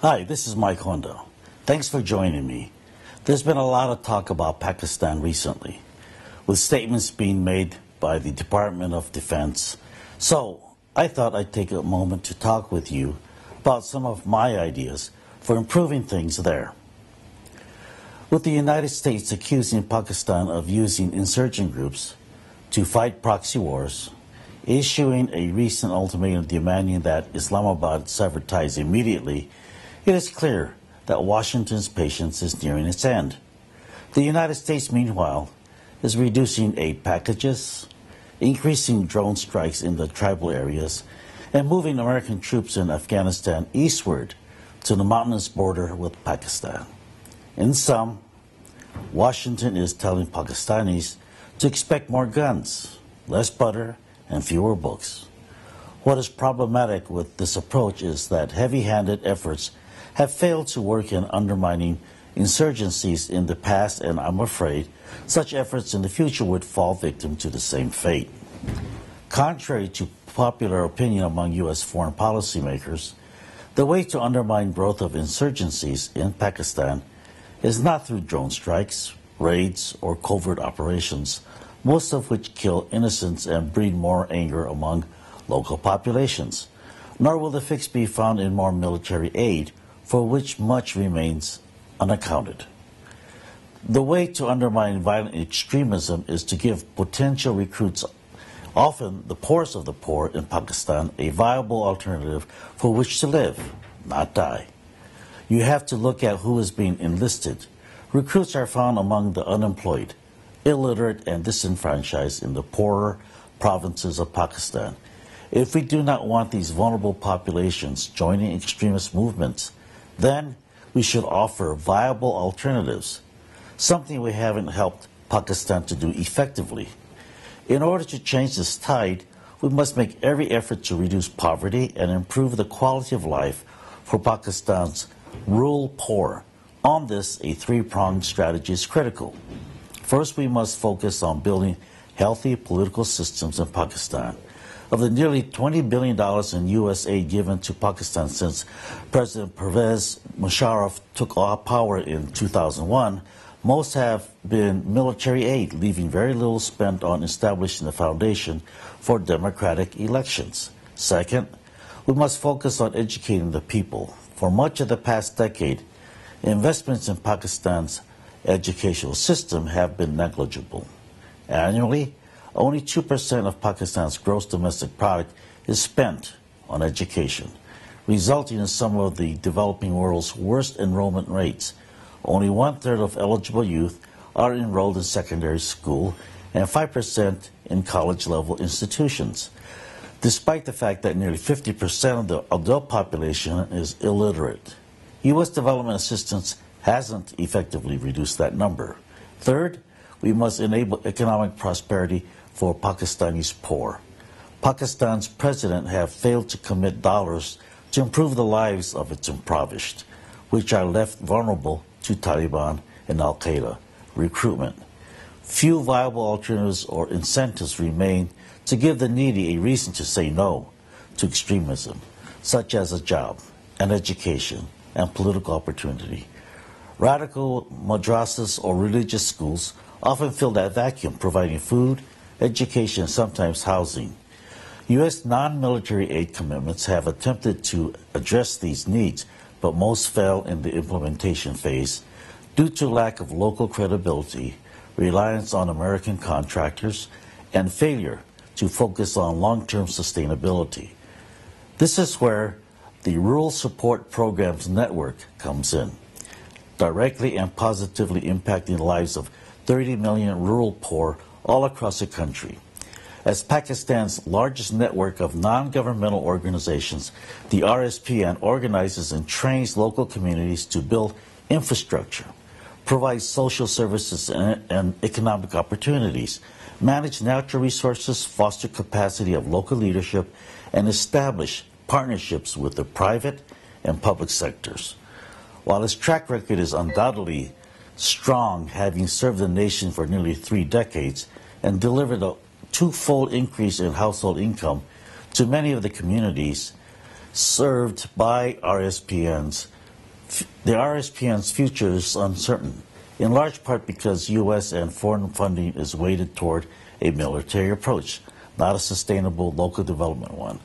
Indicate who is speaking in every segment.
Speaker 1: Hi, this is Mike Honda. Thanks for joining me. There's been a lot of talk about Pakistan recently, with statements being made by the Department of Defense. So I thought I'd take a moment to talk with you about some of my ideas for improving things there. With the United States accusing Pakistan of using insurgent groups to fight proxy wars, issuing a recent ultimatum demanding that Islamabad sever ties immediately, it is clear that Washington's patience is nearing its end. The United States, meanwhile, is reducing aid packages, increasing drone strikes in the tribal areas, and moving American troops in Afghanistan eastward to the mountainous border with Pakistan. In sum, Washington is telling Pakistanis to expect more guns, less butter, and fewer books. What is problematic with this approach is that heavy-handed efforts have failed to work in undermining insurgencies in the past, and I'm afraid such efforts in the future would fall victim to the same fate. Contrary to popular opinion among U.S. foreign policymakers, the way to undermine growth of insurgencies in Pakistan is not through drone strikes, raids, or covert operations, most of which kill innocents and breed more anger among local populations. Nor will the fix be found in more military aid, for which much remains unaccounted. The way to undermine violent extremism is to give potential recruits, often the poorest of the poor in Pakistan, a viable alternative for which to live, not die. You have to look at who is being enlisted. Recruits are found among the unemployed, illiterate, and disenfranchised in the poorer provinces of Pakistan. If we do not want these vulnerable populations joining extremist movements, then we should offer viable alternatives, something we haven't helped Pakistan to do effectively. In order to change this tide, we must make every effort to reduce poverty and improve the quality of life for Pakistan's rural poor. On this, a three-pronged strategy is critical. First, we must focus on building healthy political systems in Pakistan. Of the nearly $20 billion in U.S. aid given to Pakistan since President Pervez Musharraf took power in 2001, most have been military aid, leaving very little spent on establishing the foundation for democratic elections. Second, we must focus on educating the people. For much of the past decade, investments in Pakistan's educational system have been negligible. Annually, only 2% of Pakistan's gross domestic product is spent on education, resulting in some of the developing world's worst enrollment rates. Only one-third of eligible youth are enrolled in secondary school and 5% in college-level institutions, despite the fact that nearly 50% of the adult population is illiterate. U.S. development assistance hasn't effectively reduced that number. Third, we must enable economic prosperity for Pakistanis poor. Pakistan's president have failed to commit dollars to improve the lives of its impoverished, which are left vulnerable to Taliban and Al-Qaeda recruitment. Few viable alternatives or incentives remain to give the needy a reason to say no to extremism, such as a job, an education, and political opportunity. Radical madrasas or religious schools often fill that vacuum, providing food, education, and sometimes housing. U.S. non-military aid commitments have attempted to address these needs, but most fail in the implementation phase due to lack of local credibility, reliance on American contractors, and failure to focus on long-term sustainability. This is where the Rural Support Programs Network comes in, directly and positively impacting the lives of 30 million rural poor all across the country. As Pakistan's largest network of non-governmental organizations, the RSPN organizes and trains local communities to build infrastructure, provide social services and economic opportunities, manage natural resources, foster capacity of local leadership, and establish partnerships with the private and public sectors. While its track record is undoubtedly strong, having served the nation for nearly 3 decades and delivered a twofold increase in household income to many of the communities served by RSPNs, The RSPN's future is uncertain, in large part because U.S. and foreign funding is weighted toward a military approach, not a sustainable local development one.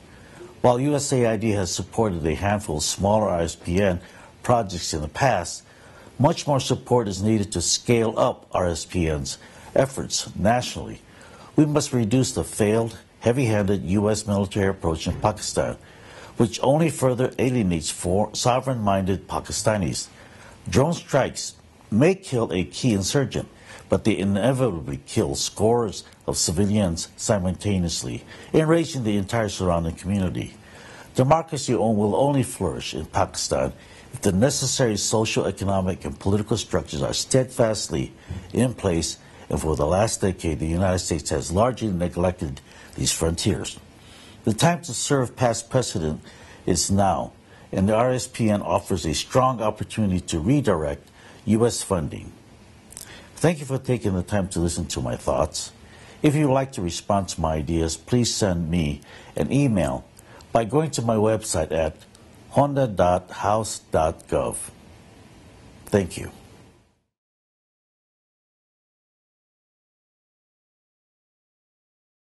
Speaker 1: While USAID has supported a handful of smaller RSPN projects in the past, much more support is needed to scale up RSPN's efforts nationally. We must reduce the failed, heavy-handed U.S. military approach in Pakistan, which only further alienates sovereign-minded Pakistanis. Drone strikes may kill a key insurgent, but they inevitably kill scores of civilians simultaneously, enraging the entire surrounding community. Democracy will only flourish in Pakistan if the necessary social, economic, and political structures are steadfastly in place, and for the last decade, the United States has largely neglected these frontiers. The time to serve past precedent is now, and the RSPN offers a strong opportunity to redirect U.S. funding. Thank you for taking the time to listen to my thoughts. If you would like to respond to my ideas, please send me an email by going to my website at honda.house.gov. Thank you.